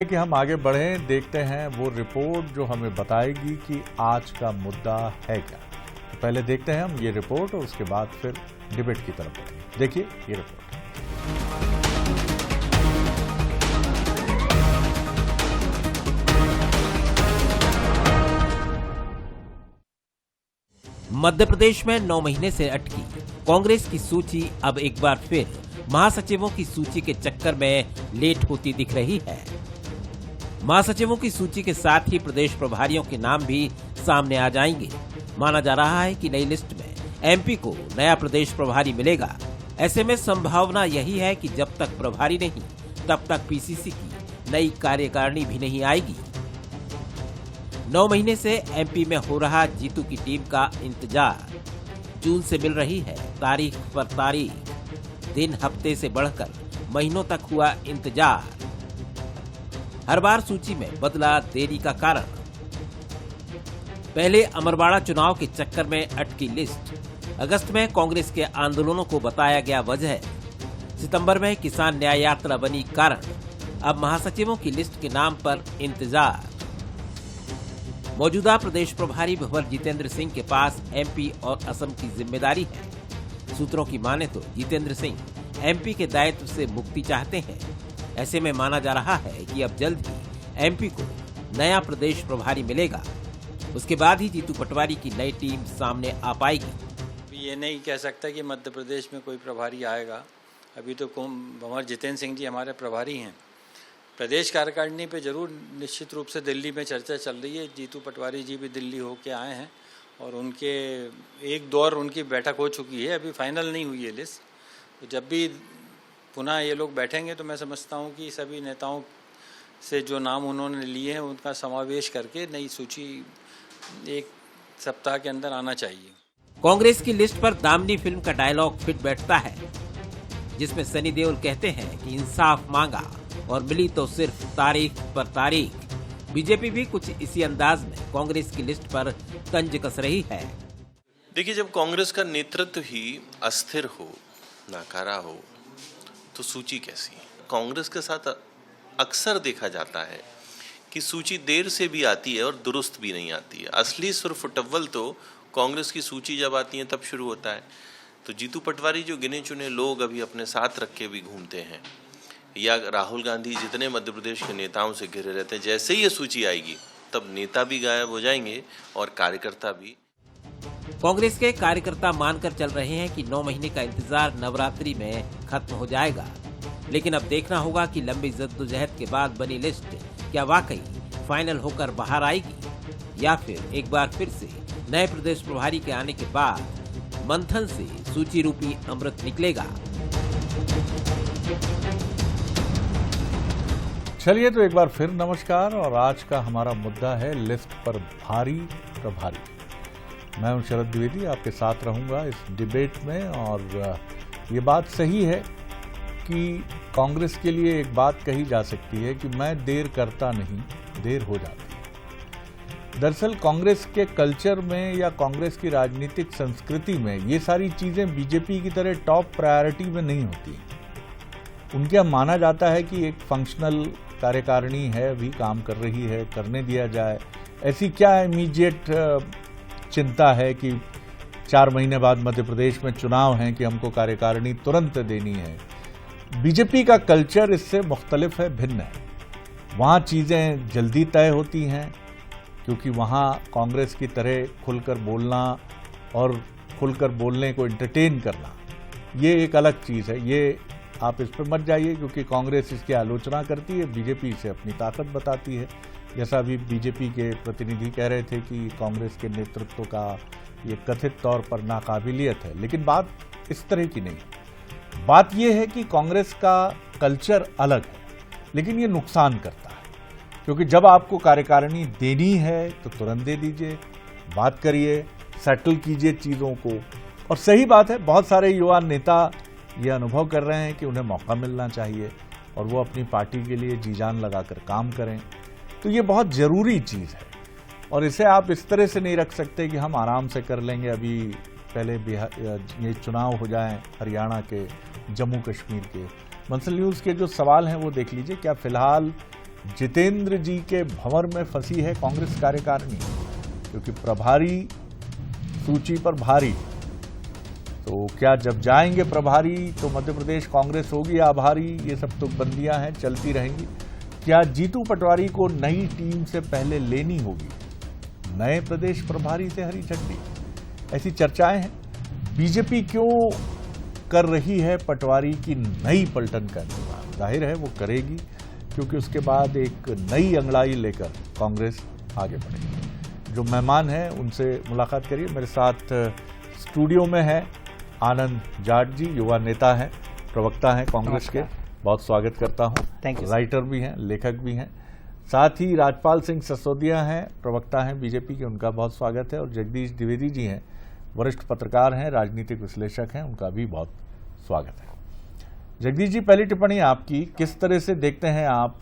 कि हम आगे बढ़ें, देखते हैं वो रिपोर्ट जो हमें बताएगी कि आज का मुद्दा है क्या। तो पहले देखते हैं हम ये रिपोर्ट और उसके बाद फिर डिबेट की तरफ बढ़ेंगे। देखिए ये रिपोर्ट। मध्य प्रदेश में 9 महीने से अटकी कांग्रेस की सूची अब एक बार फिर महासचिवों की सूची के चक्कर में लेट होती दिख रही है। महासचिवों की सूची के साथ ही प्रदेश प्रभारियों के नाम भी सामने आ जाएंगे। माना जा रहा है कि नई लिस्ट में एमपी को नया प्रदेश प्रभारी मिलेगा। ऐसे में संभावना यही है कि जब तक प्रभारी नहीं तब तक पीसीसी की नई कार्यकारिणी भी नहीं आएगी। 9 महीने से एमपी में हो रहा जीतू की टीम का इंतजार जून से मिल रही है। तारीख पर तारीख, दिन हफ्ते से बढ़कर महीनों तक हुआ इंतजार। हर बार सूची में बदला देरी का कारण। पहले अमरवाड़ा चुनाव के चक्कर में अटकी लिस्ट, अगस्त में कांग्रेस के आंदोलनों को बताया गया वजह, सितंबर में किसान न्याय यात्रा बनी कारण। अब महासचिवों की लिस्ट के नाम पर इंतजार। मौजूदा प्रदेश प्रभारी भंवर जितेंद्र सिंह के पास एमपी और असम की जिम्मेदारी है। सूत्रों की माने तो जितेंद्र सिंह एमपी के दायित्व से मुक्ति चाहते हैं। ऐसे में माना जा रहा है कि अब जल्द ही एमपी को नया प्रदेश प्रभारी मिलेगा। उसके बाद ही जीतू पटवारी की नई टीम सामने आ पाएगी। ये नहीं कह सकता कि मध्य प्रदेश में कोई प्रभारी आएगा। अभी तो भंवर जितेंद्र सिंह जी हमारे प्रभारी हैं। प्रदेश कार्यकारिणी पे जरूर निश्चित रूप से दिल्ली में चर्चा चल रही है। जीतू पटवारी जी भी दिल्ली होके आए हैं और उनके एक दौर उनकी बैठक हो चुकी है। अभी फाइनल नहीं हुई है लिस्ट। तो जब भी पुनः ये लोग बैठेंगे तो मैं समझता हूँ कि सभी नेताओं से जो नाम उन्होंने लिए हैं उनका समावेश करके नई सूची एक सप्ताह के अंदर आना चाहिए। कांग्रेस की लिस्ट पर दामनी फिल्म का डायलॉग फिट बैठता है, जिसमें सनी देओल कहते हैं कि इंसाफ मांगा और मिली तो सिर्फ तारीख पर तारीख। बीजेपी भी कुछ इसी अंदाज में कांग्रेस की लिस्ट पर तंज कस रही है। देखिए, जब कांग्रेस का नेतृत्व ही अस्थिर हो, नाकारा हो, तो सूची कैसी? कांग्रेस के साथ अक्सर देखा जाता है कि सूची देर से भी आती है और दुरुस्त भी नहीं आती है। असली सुरफुटव्वल तो कांग्रेस की सूची जब आती है तब शुरू होता है। तो जीतू पटवारी जो गिने चुने लोग अभी अपने साथ रख के भी घूमते हैं, या राहुल गांधी जितने मध्य प्रदेश के नेताओं से घिरे रहते हैं, जैसे ही ये सूची आएगी तब नेता भी गायब हो जाएंगे और कार्यकर्ता भी। कांग्रेस के कार्यकर्ता मानकर चल रहे हैं कि 9 महीने का इंतजार नवरात्रि में खत्म हो जाएगा। लेकिन अब देखना होगा कि लंबी जद्दोजहद के बाद बनी लिस्ट क्या वाकई फाइनल होकर बाहर आएगी, या फिर एक बार फिर से नए प्रदेश प्रभारी के आने के बाद मंथन से सूची रूपी अमृत निकलेगा। चलिए तो एक बार फिर नमस्कार, और आज का हमारा मुद्दा है लिस्ट पर भारी प्रभारी। मैं हूं शरद द्विवेदी, आपके साथ रहूंगा इस डिबेट में। और ये बात सही है कि कांग्रेस के लिए एक बात कही जा सकती है कि मैं देर करता नहीं, देर हो जाती है। दरअसल कांग्रेस के कल्चर में या कांग्रेस की राजनीतिक संस्कृति में ये सारी चीजें बीजेपी की तरह टॉप प्रायोरिटी में नहीं होती। उनके यहाँ माना जाता है कि एक फंक्शनल कार्यकारिणी है, अभी काम कर रही है, करने दिया जाए। ऐसी क्या इमीडिएट चिंता है कि 4 महीने बाद मध्य प्रदेश में चुनाव हैं कि हमको कार्यकारिणी तुरंत देनी है। बीजेपी का कल्चर इससे मुख्तलिफ है, भिन्न है। वहाँ चीज़ें जल्दी तय होती हैं, क्योंकि वहाँ कांग्रेस की तरह खुलकर बोलना और खुलकर बोलने को एंटरटेन करना ये एक अलग चीज़ है। ये आप इस पर मत जाइए, क्योंकि कांग्रेस इसकी आलोचना करती है, बीजेपी इसे अपनी ताकत बताती है। जैसा अभी बीजेपी के प्रतिनिधि कह रहे थे कि कांग्रेस के नेतृत्व का ये कथित तौर पर नाकाबिलियत है, लेकिन बात इस तरह की नहीं है। बात यह है कि कांग्रेस का कल्चर अलग है, लेकिन ये नुकसान करता है, क्योंकि जब आपको कार्यकारिणी देनी है तो तुरंत दे दीजिए, बात करिए, सेटल कीजिए चीज़ों को। और सही बात है, बहुत सारे युवा नेता ये अनुभव कर रहे हैं कि उन्हें मौका मिलना चाहिए और वो अपनी पार्टी के लिए जी जान लगाकर काम करें। तो ये बहुत ज़रूरी चीज़ है, और इसे आप इस तरह से नहीं रख सकते कि हम आराम से कर लेंगे, अभी पहले ये चुनाव हो जाएं हरियाणा के, जम्मू कश्मीर के। मंसल न्यूज़ के जो सवाल हैं वो देख लीजिए। क्या फिलहाल जितेंद्र जी के भंवर में फंसी है कांग्रेस कार्यकारिणी, क्योंकि प्रभारी सूची पर भारी। तो क्या जब जाएंगे प्रभारी तो मध्य प्रदेश कांग्रेस होगी आभारी? ये सब तुकबंदियां हैं, चलती रहेंगी। क्या जीतू पटवारी को नई टीम से पहले लेनी होगी? नए प्रदेश प्रभारी से हरी झंडी, ऐसी चर्चाएं हैं। बीजेपी क्यों कर रही है पटवारी की नई पलटन का इंतजार? जाहिर है वो करेगी, क्योंकि उसके बाद एक नई अंगड़ाई लेकर कांग्रेस आगे बढ़ेगी। जो मेहमान हैं उनसे मुलाकात करिए। मेरे साथ स्टूडियो में है आनंद जाट जी, युवा नेता हैं, प्रवक्ता हैं कांग्रेस के, बहुत स्वागत करता हूं। Thank you. राइटर भी हैं, लेखक भी हैं। साथ ही राजपाल सिंह ससोदिया हैं, प्रवक्ता हैं बीजेपी के, उनका बहुत स्वागत है। और जगदीश द्विवेदी जी हैं, वरिष्ठ पत्रकार हैं, राजनीतिक विश्लेषक हैं, उनका भी बहुत स्वागत है। जगदीश जी, पहली टिप्पणी आपकी, किस तरह से देखते हैं आप?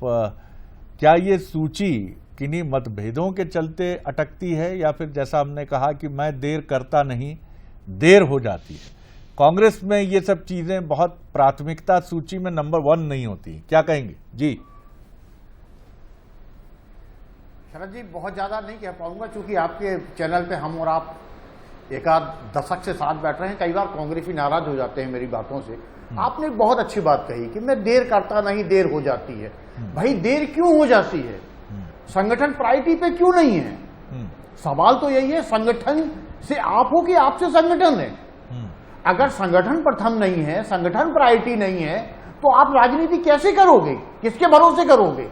क्या ये सूची किन्हीं मतभेदों के चलते अटकती है, या फिर जैसा हमने कहा कि मैं देर करता नहीं, देर हो जाती है? कांग्रेस में ये सब चीजें बहुत प्राथमिकता सूची में नंबर 1 नहीं होती, क्या कहेंगे जी? शरद जी, बहुत ज्यादा नहीं कह पाऊंगा, क्योंकि आपके चैनल पे हम और आप एक आध दशक से साथ बैठ रहे हैं। कई बार कांग्रेसी नाराज हो जाते हैं मेरी बातों से। आपने बहुत अच्छी बात कही कि मैं देर करता नहीं, देर हो जाती है। भाई, देर क्यों हो जाती है? संगठन प्रायोरिटी पे क्यों नहीं है? सवाल तो यही है, संगठन से आप हो कि आपसे संगठन है? अगर संगठन प्रथम नहीं है, संगठन प्रायोरिटी नहीं है, तो आप राजनीति कैसे करोगे? किसके भरोसे करोगे?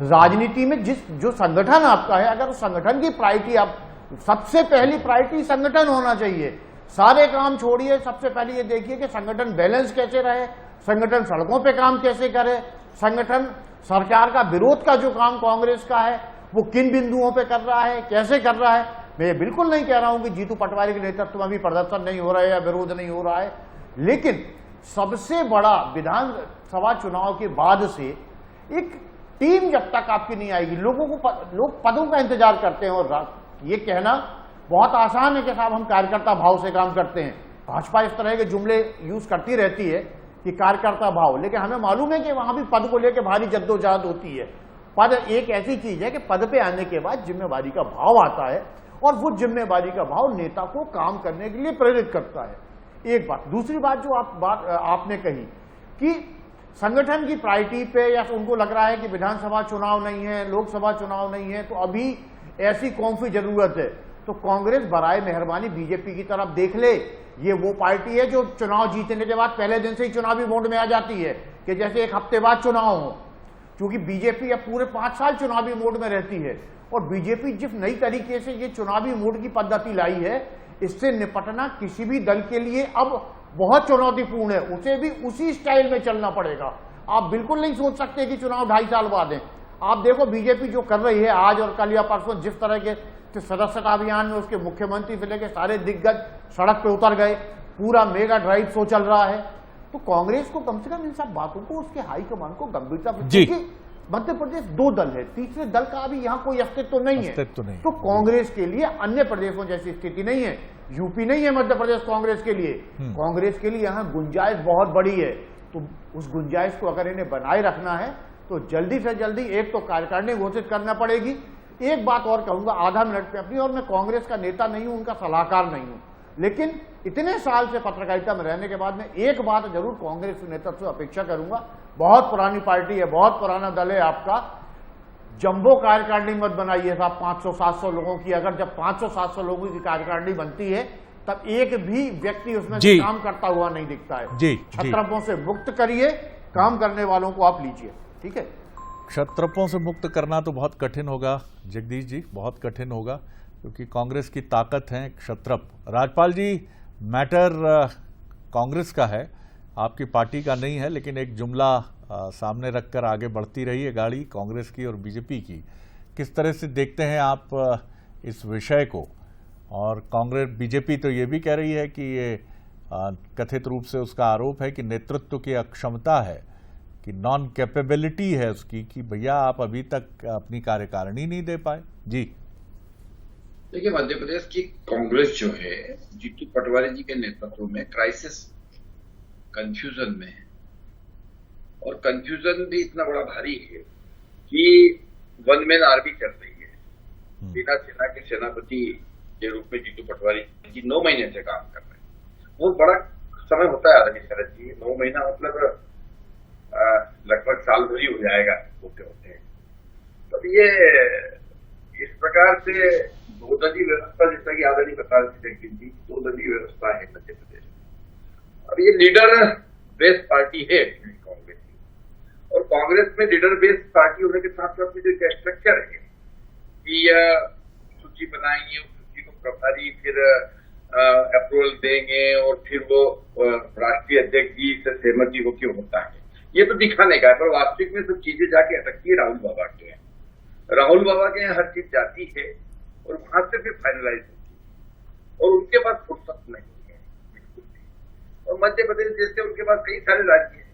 राजनीति में जो संगठन आपका है, अगर उस संगठन की प्रायोरिटी, आप सबसे पहली प्रायोरिटी संगठन होना चाहिए। सारे काम छोड़िए, सबसे पहले ये देखिए कि संगठन बैलेंस कैसे रहे, संगठन सड़कों पे काम कैसे करे, संगठन सरकार का विरोध का जो काम कांग्रेस का है वो किन बिंदुओं पे कर रहा है, कैसे कर रहा है। मैं ये बिल्कुल नहीं कह रहा हूं कि जीतू पटवारी के नेतृत्व में भी प्रदर्शन नहीं हो रहा है या विरोध नहीं हो रहा है, लेकिन सबसे बड़ा विधानसभा चुनाव के बाद से एक टीम जब तक आपकी नहीं आएगी, लोग पदों का इंतजार करते हैं। और ये कहना बहुत आसान है कि साहब हम कार्यकर्ता भाव से काम करते हैं। भाजपा इस तरह के जुमले यूज करती रहती है कि कार्यकर्ता भाव, लेकिन हमें मालूम है कि वहां भी पद को लेकर भारी जद्दोजहद होती है। पद एक ऐसी चीज है कि पद पे आने के बाद जिम्मेवारी का भाव आता है, और वो जिम्मेवारी का भाव नेता को काम करने के लिए प्रेरित करता है। एक बात। दूसरी बात जो आपने कही कि संगठन की प्रायोरिटी पे, या उनको लग रहा है कि विधानसभा चुनाव नहीं है, लोकसभा चुनाव नहीं है, तो अभी ऐसी कौन सी जरूरत है? तो कांग्रेस बराए मेहरबानी बीजेपी की तरफ देख ले। ये वो पार्टी है जो चुनाव जीतने के बाद पहले दिन से ही चुनावी मोड में आ जाती है कि जैसे एक हफ्ते बाद चुनाव हो, क्योंकि बीजेपी अब पूरे 5 साल चुनावी मोड में रहती है। और बीजेपी जिस नई तरीके से ये चुनावी मोड की पद्धति लाई है, इससे निपटना किसी भी दल के लिए अब बहुत चुनौतीपूर्ण है। उसे भी उसी स्टाइल में चलना पड़ेगा। आप बिल्कुल नहीं सोच सकते कि चुनाव 2.5 साल बाद है। आप देखो बीजेपी जो कर रही है आज और कल या परसों, जिस तरह के सदस्यता अभियान में उसके मुख्यमंत्री से लेकर सारे दिग्गज सड़क पे उतर गए, पूरा मेगा ड्राइव शो चल रहा है। तो कांग्रेस को कम से कम इन सब बातों को, उसके हाईकमान को गंभीरता से, मध्य प्रदेश 2 दल है, तीसरे दल का अभी यहाँ कोई अस्तित्व नहीं है। तो कांग्रेस के लिए अन्य प्रदेशों जैसी स्थिति नहीं है, यूपी नहीं है मध्य प्रदेश कांग्रेस के लिए। कांग्रेस के लिए यहाँ गुंजाइश बहुत बड़ी है। तो उस गुंजाइश को अगर इन्हें बनाए रखना है तो जल्दी से जल्दी एक तो कार्यकारिणी घोषित करना पड़ेगी। एक बात और कहूंगा आधा मिनट पे अपनी, और मैं कांग्रेस का नेता नहीं हूं, उनका सलाहकार नहीं हूं, लेकिन इतने साल से पत्रकारिता में रहने के बाद मैं एक बात जरूर कांग्रेस नेतृत्व से अपेक्षा करूंगा। बहुत पुरानी पार्टी है, बहुत पुराना दल है आपका, जंबो कार्यकारिणी मत बनाइए साहब 500-700 लोगों की। अगर जब 500-700 लोगों की कार्यकारिणी बनती है तब एक भी व्यक्ति उसमें काम करता हुआ नहीं दिखता है। छत्रपों से मुक्त करिए, काम करने वालों को आप लीजिए, ठीक है? क्षत्रपों से मुक्त करना तो बहुत कठिन होगा जगदीश जी, बहुत कठिन होगा, क्योंकि कांग्रेस की ताकत है क्षत्रप। राजपाल जी, मैटर कांग्रेस का है, आपकी पार्टी का नहीं है, लेकिन एक जुमला सामने रखकर आगे बढ़ती रही है गाड़ी कांग्रेस की और बीजेपी की। किस तरह से देखते हैं आप इस विषय को? और कांग्रेस, बीजेपी तो ये भी कह रही है कि ये कथित रूप से उसका आरोप है कि नेतृत्व की अक्षमता है, कि नॉन कैपेबिलिटी है उसकी, कि भैया आप अभी तक अपनी कार्यकारिणी नहीं दे पाए। जी देखिए, मध्य प्रदेश की कांग्रेस जो है जीतू पटवारी जी के नेतृत्व में क्राइसिस, कंफ्यूजन में है, और कंफ्यूजन भी इतना बड़ा भारी है कि वन मैन आर्मी चल रही है। बिना सेना के सेनापति के रूप में जीतू पटवारी जी 9 महीने से काम कर रहे हैं। बहुत बड़ा समय होता है आदमी शरद जी, 9 महीना मतलब लगभग साल भर ही हो जाएगा होते होते। तो ये इस प्रकार से दो दलीय व्यवस्था, जैसा कि आदरणीय प्रधानमंत्री जी, दो दलीय व्यवस्था है मध्य प्रदेश में। अब ये लीडर बेस्ड पार्टी है कांग्रेस की, और कांग्रेस में लीडर बेस्ड पार्टी होने के साथ साथ जो एक स्ट्रक्चर है कि सूची बनाएंगे, उस सूची को प्रभारी फिर अप्रूवल देंगे और फिर वो राष्ट्रीय अध्यक्ष जी से सहमति होकर होता है। ये तो दिखाने का है, पर वास्तविक में सब चीजें जाके अटकती है राहुल बाबा के यहाँ। राहुल बाबा के यहाँ हर चीज जाती है और वहां से फिर फाइनलाइज होती है, और उनके पास फुर्सत नहीं है बिल्कुल भी। और मध्य प्रदेश जैसे उनके पास कई सारे राज्य हैं,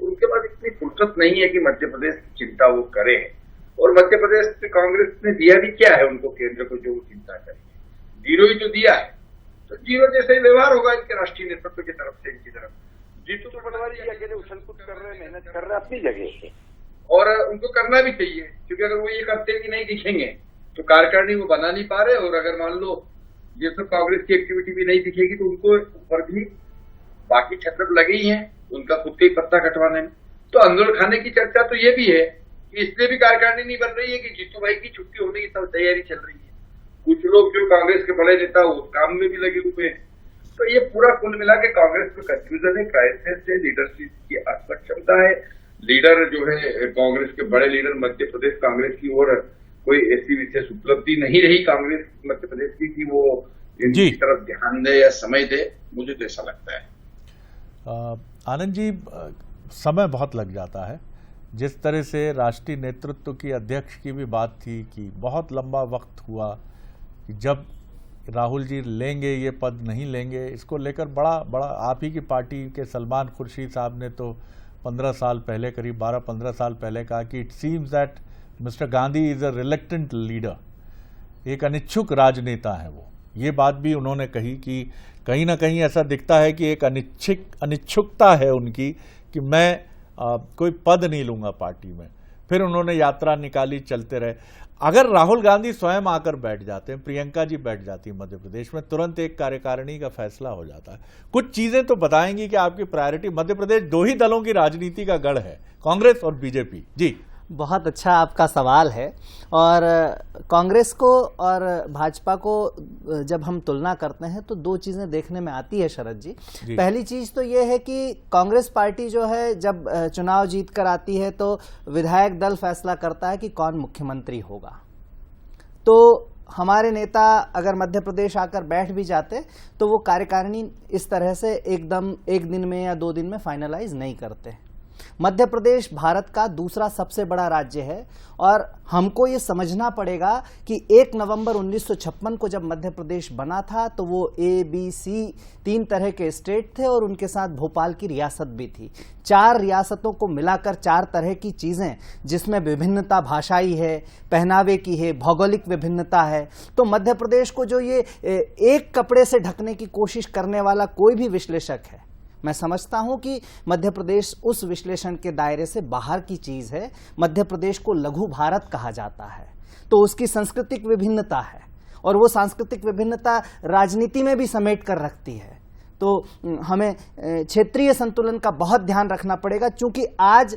तो उनके पास इतनी फुर्सत नहीं है कि मध्य प्रदेश की चिंता वो करे। और मध्य प्रदेश से कांग्रेस ने दिया भी क्या है उनको, केंद्र को जो वो चिंता करेंगे, जीरो ही तो दिया है। तो जीरो जैसे ही व्यवहार होगा इनके राष्ट्रीय नेतृत्व की तरफ से, इनकी तरफ। जीतू तो पटवारी जी अकेले उछल कूद कर रहे हैं, मेहनत कर रहे हैं अपनी जगह से, और उनको करना भी चाहिए, क्योंकि अगर वो ये करते भी नहीं दिखेंगे तो कार्यकारिणी वो बना नहीं पा रहे। और अगर मान लो ये सब कांग्रेस की एक्टिविटी भी नहीं दिखेगी तो उनको ऊपर भी बाकी छत्र लगे ही हैं उनका खुद का ही पत्ता कटवाने में। तो अंदर खाने की चर्चा तो ये भी है कि इसलिए भी कार्यकारिणी नहीं बन रही है कि जीतू भाई की छुट्टी होने की सब तैयारी चल रही है। कुछ लोग जो कांग्रेस के बड़े नेता उस काम में भी लगे हुए हैं। तो ये पूरा कुल मिला के कांग्रेस में कंफ्यूजन है, क्राइसिस है, लीडरशिप की असक्षमता है। लीडर जो है कांग्रेस के बड़े लीडर मध्य प्रदेश कांग्रेस की ओर कोई ऐसी विशेष उपलब्धि नहीं रही कांग्रेस मध्य प्रदेश की वो इनकी तरफ ध्यान दे या समय दे, मुझे तो ऐसा लगता है। आनंद जी, समय बहुत लग जाता है। जिस तरह से राष्ट्रीय नेतृत्व की अध्यक्ष की भी बात थी कि बहुत लंबा वक्त हुआ कि जब राहुल जी लेंगे ये पद नहीं लेंगे, इसको लेकर बड़ा आप ही की पार्टी के सलमान खुर्शीद साहब ने तो 15 साल पहले, करीब 12-15 साल पहले कहा कि it seems that mister Gandhi is a reluctant leader, एक अनिच्छुक राजनेता है वो। ये बात भी उन्होंने कही कि कहीं ना कहीं ऐसा दिखता है कि एक अनिच्छुकता है उनकी कि मैं कोई पद नहीं लूंगा पार्टी में। फिर उन्होंने यात्रा निकाली, चलते रहे। अगर राहुल गांधी स्वयं आकर बैठ जाते हैं, प्रियंका जी बैठ जाती है मध्य प्रदेश में, तुरंत एक कार्यकारिणी का फैसला हो जाता है। कुछ चीजें तो बताएंगी कि आपकी प्रायोरिटी। मध्य प्रदेश 2 ही दलों की राजनीति का गढ़ है, कांग्रेस और बीजेपी। जी, बहुत अच्छा आपका सवाल है। और कांग्रेस को और भाजपा को जब हम तुलना करते हैं तो 2 चीजें देखने में आती है शरद जी। पहली चीज तो ये है कि कांग्रेस पार्टी जो है जब चुनाव जीत कर आती है तो विधायक दल फैसला करता है कि कौन मुख्यमंत्री होगा। तो हमारे नेता अगर मध्य प्रदेश आकर बैठ भी जाते तो वो कार्यकारिणी इस तरह से एकदम एक दिन में या 2 दिन में फाइनलाइज नहीं करते। मध्य प्रदेश भारत का दूसरा सबसे बड़ा राज्य है और हमको ये समझना पड़ेगा कि 1 नवंबर 1956 को जब मध्य प्रदेश बना था तो वो ABC 3 तरह के स्टेट थे और उनके साथ भोपाल की रियासत भी थी। 4 रियासतों को मिलाकर 4 तरह की चीजें, जिसमें विभिन्नता भाषाई है, पहनावे की है, भौगोलिक विभिन्नता है। तो मध्य प्रदेश को जो ये एक कपड़े से ढकने की कोशिश करने वाला कोई भी विश्लेषक है, मैं समझता हूं कि मध्य प्रदेश उस विश्लेषण के दायरे से बाहर की चीज है। मध्य प्रदेश को लघु भारत कहा जाता है। तो उसकी सांस्कृतिक विभिन्नता है और वो सांस्कृतिक विभिन्नता राजनीति में भी समेट कर रखती है। तो हमें क्षेत्रीय संतुलन का बहुत ध्यान रखना पड़ेगा, क्योंकि आज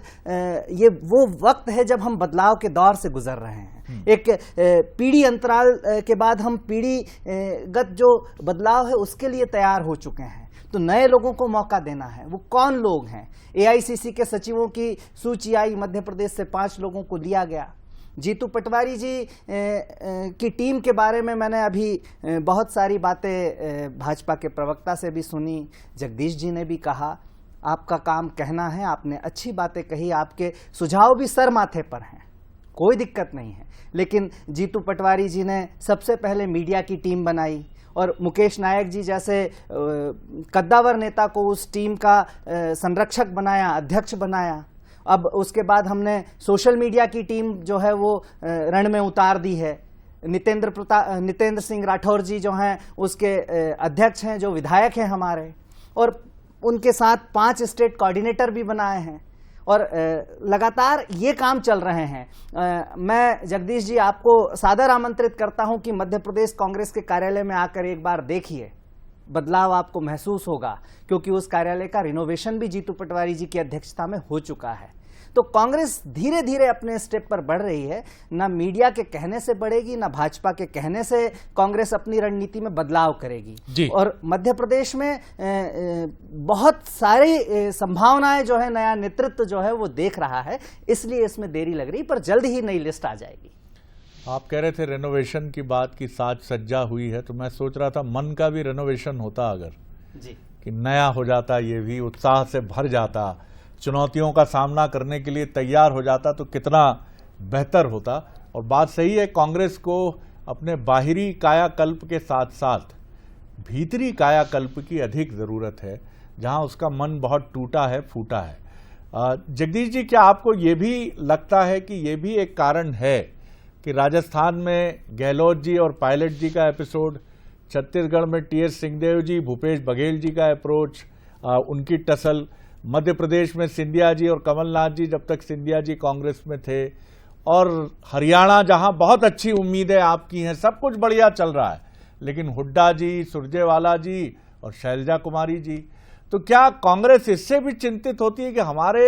ये वो वक्त है जब हम बदलाव के दौर से गुजर रहे हैं। एक पीढ़ी अंतराल के बाद हम पीढ़ीगत जो बदलाव है उसके लिए तैयार हो चुके हैं। तो नए लोगों को मौका देना है। वो कौन लोग हैं? AICC के सचिवों की सूची आई, मध्य प्रदेश से 5 लोगों को लिया गया। जीतू पटवारी जी की टीम के बारे में मैंने अभी बहुत सारी बातें भाजपा के प्रवक्ता से भी सुनी, जगदीश जी ने भी कहा। आपका काम कहना है, आपने अच्छी बातें कही, आपके सुझाव भी सर माथे पर हैं, कोई दिक्कत नहीं है। लेकिन जीतू पटवारी जी ने सबसे पहले मीडिया की टीम बनाई और मुकेश नायक जी जैसे कद्दावर नेता को उस टीम का संरक्षक बनाया, अध्यक्ष बनाया। अब उसके बाद हमने सोशल मीडिया की टीम जो है वो रण में उतार दी है। नितेंद्र सिंह राठौर जी जो हैं उसके अध्यक्ष हैं, जो विधायक हैं हमारे, और उनके साथ 5 स्टेट कोऑर्डिनेटर भी बनाए हैं। और लगातार ये काम चल रहे हैं। मैं जगदीश जी आपको सादर आमंत्रित करता हूं कि मध्य प्रदेश कांग्रेस के कार्यालय में आकर एक बार देखिए, बदलाव आपको महसूस होगा, क्योंकि उस कार्यालय का रिनोवेशन भी जीतू पटवारी जी की अध्यक्षता में हो चुका है। तो कांग्रेस धीरे धीरे अपने स्टेप पर बढ़ रही है, ना मीडिया के कहने से बढ़ेगी, ना भाजपा के कहने से कांग्रेस अपनी रणनीति में बदलाव करेगी। और मध्य प्रदेश में बहुत सारी संभावनाएं जो है, नया नेतृत्व जो है वो देख रहा है, इसलिए इसमें देरी लग रही, पर जल्द ही नई लिस्ट आ जाएगी। आप कह रहे थे रेनोवेशन की बात की साज सज्जा हुई है, तो मैं सोच रहा था मन का भी रेनोवेशन होता अगर जी, कि नया हो जाता, ये भी उत्साह से भर जाता, चुनौतियों का सामना करने के लिए तैयार हो जाता, तो कितना बेहतर होता। और बात सही है, कांग्रेस को अपने बाहरी कायाकल्प के साथ साथ भीतरी कायाकल्प की अधिक जरूरत है, जहां उसका मन बहुत टूटा है, फूटा है। जगदीश जी, क्या आपको ये भी लगता है कि ये भी एक कारण है कि राजस्थान में गहलोत जी और पायलट जी का एपिसोड, छत्तीसगढ़ में टीएस सिंहदेव जी, भूपेश बघेल जी का अप्रोच, उनकी टसल, मध्य प्रदेश में सिंधिया जी और कमलनाथ जी जब तक सिंधिया जी कांग्रेस में थे, और हरियाणा जहां बहुत अच्छी उम्मीदें आपकी हैं, सब कुछ बढ़िया चल रहा है, लेकिन हुड्डा जी, सुरजेवाला जी और शैलजा कुमारी जी, तो क्या कांग्रेस इससे भी चिंतित होती है कि हमारे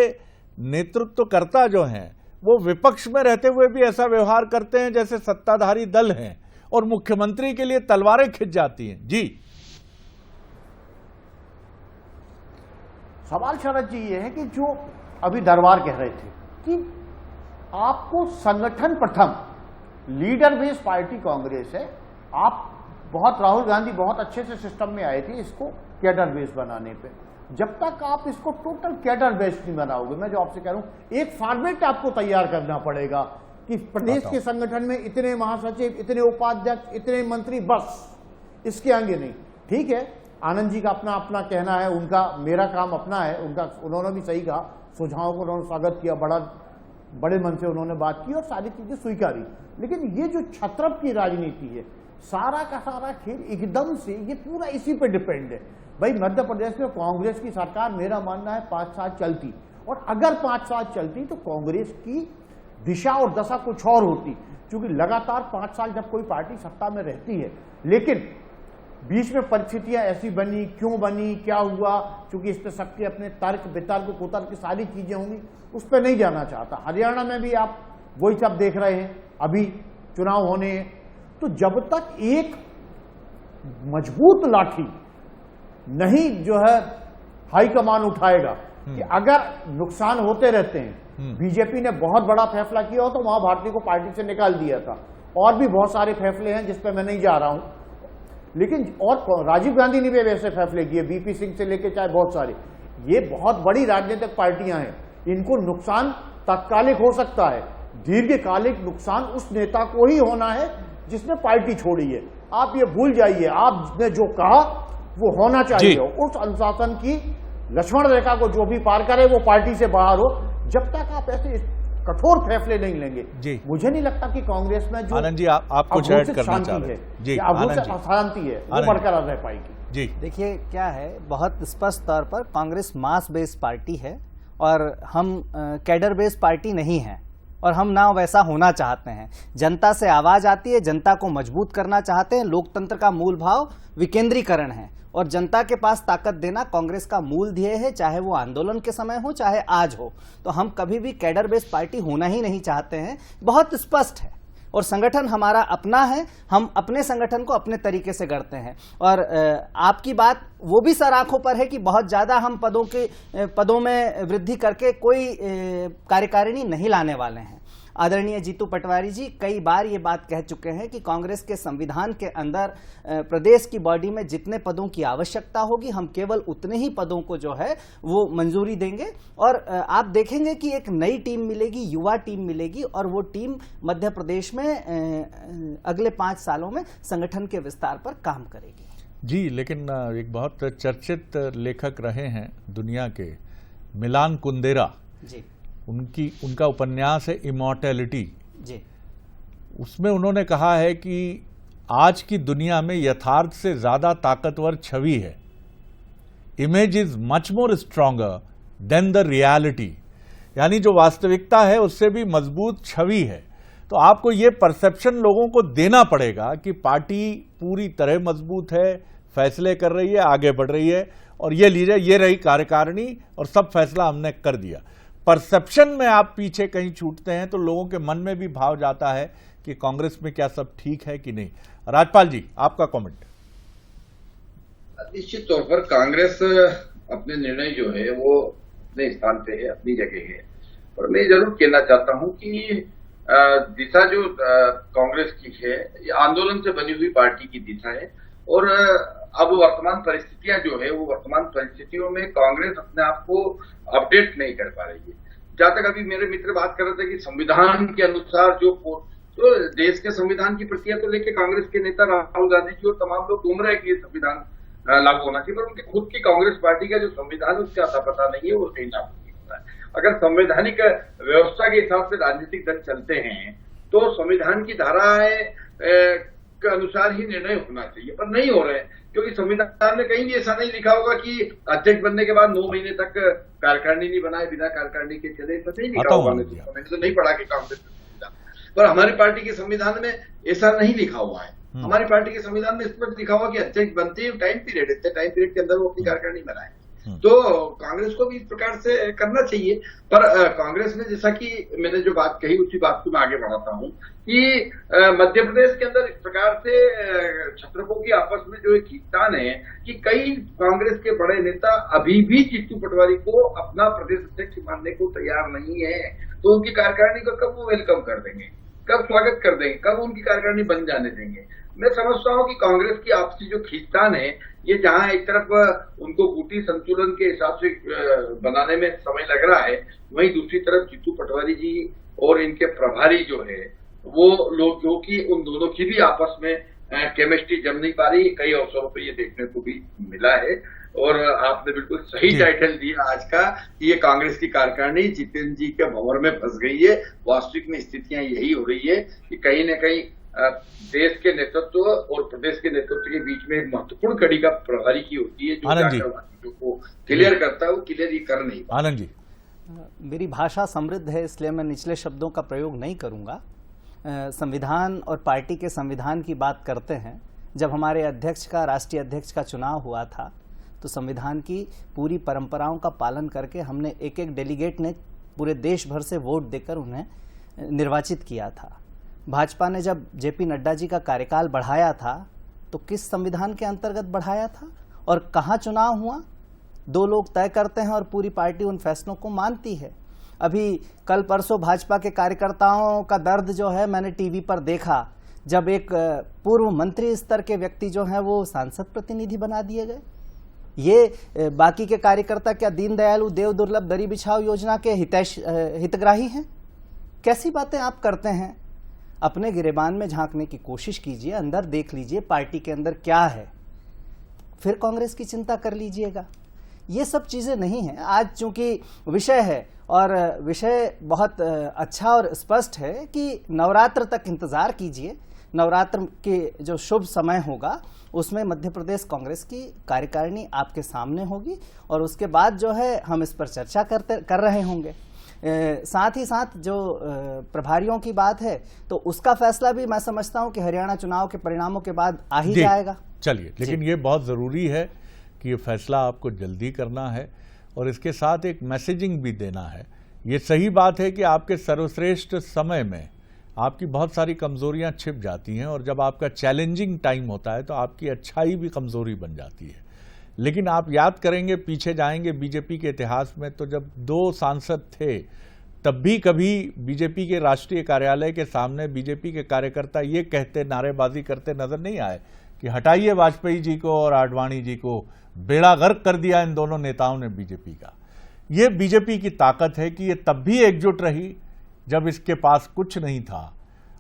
नेतृत्वकर्ता जो हैं वो विपक्ष में रहते हुए भी ऐसा व्यवहार करते हैं जैसे सत्ताधारी दल हैं, और मुख्यमंत्री के लिए तलवारें खिंच जाती हैं? जी, सवाल शरद जी ये है कि जो अभी दरबार कह रहे थे कि आपको संगठन प्रथम, लीडर बेस्ड पार्टी कांग्रेस है, आप बहुत, राहुल गांधी बहुत अच्छे से सिस्टम में आए थे इसको कैडर बेस्ड बनाने पे। जब तक आप इसको टोटल कैडर बेस्ड नहीं बनाओगे, मैं जो आपसे कह रहा हूं, एक फॉर्मेट आपको तैयार करना पड़ेगा कि प्रदेश के संगठन में इतने महासचिव, इतने उपाध्यक्ष, इतने मंत्री, बस इसके आगे नहीं। ठीक है, आनंद जी का अपना अपना कहना है, उनका, मेरा काम अपना है, उनका, उन्होंने भी सही कहा, सुझावों को उन्होंने स्वागत किया, बड़े मन से उन्होंने बात की और सारी चीजें स्वीकारी। लेकिन ये जो छत्रप की राजनीति है, सारा का सारा खेल एकदम से ये पूरा इसी पे डिपेंड है। भाई मध्य प्रदेश में कांग्रेस की सरकार, मेरा मानना है 5 साल चलती, और अगर 5 साल चलती तो कांग्रेस की दिशा और दशा कुछ और होती, क्योंकि लगातार 5 साल जब कोई पार्टी सत्ता में रहती है, लेकिन बीच में परिस्थितियां ऐसी बनी, क्यों बनी, क्या हुआ, क्योंकि इस पर सबके अपने तर्क वितर्क कुतर्क सारी चीजें होंगी, उस पर नहीं जाना चाहता। हरियाणा में भी आप वही सब देख रहे हैं, अभी चुनाव होने हैं, तो जब तक एक मजबूत लाठी नहीं जो है हाईकमान उठाएगा कि अगर नुकसान होते रहते हैं, बीजेपी ने बहुत बड़ा फैसला किया हो तो वहां भारती को पार्टी से निकाल दिया था, और भी बहुत सारे फैसले हैं जिस पर मैं नहीं जा रहा हूं, लेकिन और राजीव गांधी ने भी वैसे फैसले किए, बीपी सिंह से लेकर चाहे बहुत सारे, ये बहुत बड़ी राजनीतिक पार्टियां हैं, इनको नुकसान तात्कालिक हो सकता है, दीर्घकालिक नुकसान उस नेता को ही होना है जिसने पार्टी छोड़ी है। आप ये भूल जाइए, आपने जो कहा वो होना चाहिए, उस अनुशासन की लक्ष्मण रेखा को जो भी पार करे वो पार्टी से बाहर हो। जब तक आप ऐसे कठोर फैसले नहीं लेंगे, मुझे नहीं लगता कि कांग्रेस में जो आनंद जी आप कुछ ऐड करना चाह रहे हैं? जी, अशांति है वो बरकरार रह पाएगी। जी, देखिए क्या है, बहुत स्पष्ट तौर पर कांग्रेस मास बेस्ड पार्टी है और हम कैडर बेस्ड पार्टी नहीं है, और हम ना वैसा होना चाहते हैं। जनता से आवाज आती है, जनता को मजबूत करना चाहते हैं, लोकतंत्र का मूल भाव विकेंद्रीकरण है, और जनता के पास ताकत देना कांग्रेस का मूल ध्येय है, चाहे वो आंदोलन के समय हो चाहे आज हो। तो हम कभी भी कैडर बेस्ड पार्टी होना ही नहीं चाहते हैं, बहुत स्पष्ट है। और संगठन हमारा अपना है, हम अपने संगठन को अपने तरीके से करते हैं। और आपकी बात वो भी सर आंखों पर है कि बहुत ज्यादा हम पदों में वृद्धि करके कोई कार्यकारिणी नहीं लाने वाले हैं। आदरणीय जीतू पटवारी जी कई बार ये बात कह चुके हैं कि कांग्रेस के संविधान के अंदर प्रदेश की बॉडी में जितने पदों की आवश्यकता होगी, हम केवल उतने ही पदों को जो है वो मंजूरी देंगे। और आप देखेंगे कि एक नई टीम मिलेगी, युवा टीम मिलेगी, और वो टीम मध्य प्रदेश में अगले 5 सालों में संगठन के विस्तार पर काम करेगी। जी, लेकिन एक बहुत चर्चित लेखक रहे हैं दुनिया के, मिलान कुंदेरा जी, उनका उपन्यास है इमॉर्टैलिटी जी, उसमें उन्होंने कहा है कि आज की दुनिया में यथार्थ से ज्यादा ताकतवर छवि है। Image is much more stronger than the reality. यानी जो वास्तविकता है उससे भी मजबूत छवि है। तो आपको ये परसेप्शन लोगों को देना पड़ेगा कि पार्टी पूरी तरह मजबूत है, फैसले कर रही है, आगे बढ़ रही है, और ये लीजिए ये रही कार्यकारिणी और सब फैसला हमने कर दिया। परसेप्शन में आप पीछे कहीं छूटते हैं तो लोगों के मन में भी भाव जाता है कि कांग्रेस में क्या सब ठीक है कि नहीं। राजपाल जी, आपका कमेंट। निश्चित तौर पर कांग्रेस अपने निर्णय जो है वो अपने स्थान पे है, अपनी जगह है, और मैं जरूर कहना चाहता हूं कि दिशा जो कांग्रेस की है ये आंदोलन से बनी हुई पार्टी की दिशा है, और अब वर्तमान परिस्थितियां जो है वो वर्तमान परिस्थितियों में कांग्रेस अपने आप को अपडेट नहीं कर पा रही है। जहां तक अभी मेरे मित्र बात कर रहे थे कि संविधान के अनुसार जो तो देश के संविधान की प्रतियां तो लेके कांग्रेस के नेता राहुल गांधी जी और तमाम लोग घूम रहे हैं कि ये संविधान लागू होना चाहिए, पर उनके खुद की कांग्रेस पार्टी का जो संविधान है उसका आता पता नहीं है, वो कहीं लागू नहीं होता है। अगर संवैधानिक व्यवस्था के हिसाब से राजनीतिक दल चलते हैं तो संविधान की धाराएं के अनुसार ही निर्णय होना चाहिए, पर नहीं हो रहे हैं, क्योंकि संविधान में कहीं भी ऐसा नहीं लिखा होगा कि अध्यक्ष बनने के बाद 9 महीने तक कार्यकारिणी नहीं बनाए, बिना कार्यकारिणी के चले, ऐसा नहीं लिखा होगा। मैंने तो नहीं पढ़ा कि कांग्रेस संविधान, पर हमारी पार्टी के संविधान में ऐसा नहीं लिखा हुआ है। हमारी पार्टी के संविधान में स्पष्ट लिखा हुआ कि अध्यक्ष बनते ही टाइम पीरियड, इतने टाइम पीरियड के अंदर वो अपनी कार्यकारिणी बनाए। तो कांग्रेस को भी इस प्रकार से करना चाहिए, पर कांग्रेस ने जैसा कि मैंने जो बात कही उसी बात को मैं आगे बढ़ाता हूं कि मध्य प्रदेश के अंदर इस प्रकार से छत्रपों की आपस में जो एक खींचतान है कि कई कांग्रेस के बड़े नेता अभी भी जीतू पटवारी को अपना प्रदेश अध्यक्ष मानने को तैयार नहीं है। तो उनकी कार्यकारिणी को कब वो वेलकम कर देंगे, कब स्वागत कर देंगे, कब उनकी कार्यकारिणी बन जाने देंगे। मैं समझता हूं कि कांग्रेस की आपसी जो खींचतान है ये जहां एक तरफ उनको गुटी संतुलन के हिसाब से बनाने में समय लग रहा है, वहीं दूसरी तरफ जीतू पटवारी जी और इनके प्रभारी जो है वो लोग, जो कि उन दोनों की भी आपस में केमिस्ट्री जम नहीं पा रही, कई अवसरों पर ये देखने को भी मिला है। और आपने बिल्कुल सही टाइटल दिया आज का कि ये कांग्रेस की कार्यकारिणी जितेंद्र जी के भंवर में फंस गई है। वास्तविक में स्थितियां यही हो रही है कि कहीं न कहीं देश के नेतृत्व और प्रदेश के नेतृत्व के बीच में एक महत्वपूर्ण कड़ी का प्रभारी की होती है, जो को क्लियर करता है, वो क्लियर ही कर नहीं। आनंद जी, मेरी भाषा समृद्ध है इसलिए मैं निचले शब्दों का प्रयोग नहीं करूंगा। संविधान और पार्टी के संविधान की बात करते हैं। जब हमारे अध्यक्ष का, राष्ट्रीय अध्यक्ष का चुनाव हुआ था तो संविधान की पूरी परंपराओं का पालन करके हमने एक एक डेलीगेट ने पूरे देश भर से वोट देकर उन्हें निर्वाचित किया था। भाजपा ने जब जेपी नड्डा जी का कार्यकाल बढ़ाया था तो किस संविधान के अंतर्गत बढ़ाया था और कहाँ चुनाव हुआ, 2 लोग तय करते हैं और पूरी पार्टी उन फैसलों को मानती है। अभी कल परसों भाजपा के कार्यकर्ताओं का दर्द जो है मैंने टीवी पर देखा, जब एक पूर्व मंत्री स्तर के व्यक्ति जो हैं वो सांसद प्रतिनिधि बना दिए गए। ये बाकी के कार्यकर्ता क्या दीनदयालु देव दुर्लभ दरी बिछाओ योजना के हितग्राही हैं? कैसी बातें आप करते हैं? अपने गिरेबान में झांकने की कोशिश कीजिए, अंदर देख लीजिए पार्टी के अंदर क्या है, फिर कांग्रेस की चिंता कर लीजिएगा। ये सब चीजें नहीं हैं। आज चूंकि विषय है और विषय बहुत अच्छा और स्पष्ट है कि नवरात्र तक इंतजार कीजिए। नवरात्र के जो शुभ समय होगा उसमें मध्य प्रदेश कांग्रेस की कार्यकारिणी आपके सामने होगी और उसके बाद जो है हम इस पर चर्चा कर रहे होंगे। साथ ही साथ जो प्रभारियों की बात है तो उसका फैसला भी मैं समझता हूं कि हरियाणा चुनाव के परिणामों के बाद आ ही जाएगा। चलिए, लेकिन ये बहुत जरूरी है कि ये फैसला आपको जल्दी करना है और इसके साथ एक मैसेजिंग भी देना है। ये सही बात है कि आपके सर्वश्रेष्ठ समय में आपकी बहुत सारी कमजोरियां छिप जाती हैं और जब आपका चैलेंजिंग टाइम होता है तो आपकी अच्छाई भी कमजोरी बन जाती है। लेकिन आप याद करेंगे, पीछे जाएंगे बीजेपी के इतिहास में, तो जब 2 सांसद थे तब भी कभी बीजेपी के राष्ट्रीय कार्यालय के सामने बीजेपी के कार्यकर्ता ये कहते, नारेबाजी करते नजर नहीं आए कि हटाइए वाजपेयी जी को और आडवाणी जी को, बेड़ा गर्क कर दिया इन दोनों नेताओं ने बीजेपी का। ये बीजेपी की ताकत है कि ये तब भी एकजुट रही जब इसके पास कुछ नहीं था।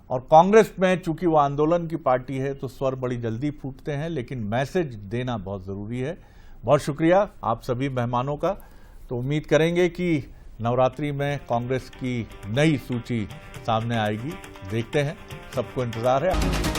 और कांग्रेस में चूंकि वो आंदोलन की पार्टी है तो स्वर बड़ी जल्दी फूटते हैं, लेकिन मैसेज देना बहुत जरूरी है। बहुत शुक्रिया आप सभी मेहमानों का। तो उम्मीद करेंगे कि नवरात्रि में कांग्रेस की नई सूची सामने आएगी। देखते हैं, सबको इंतजार है।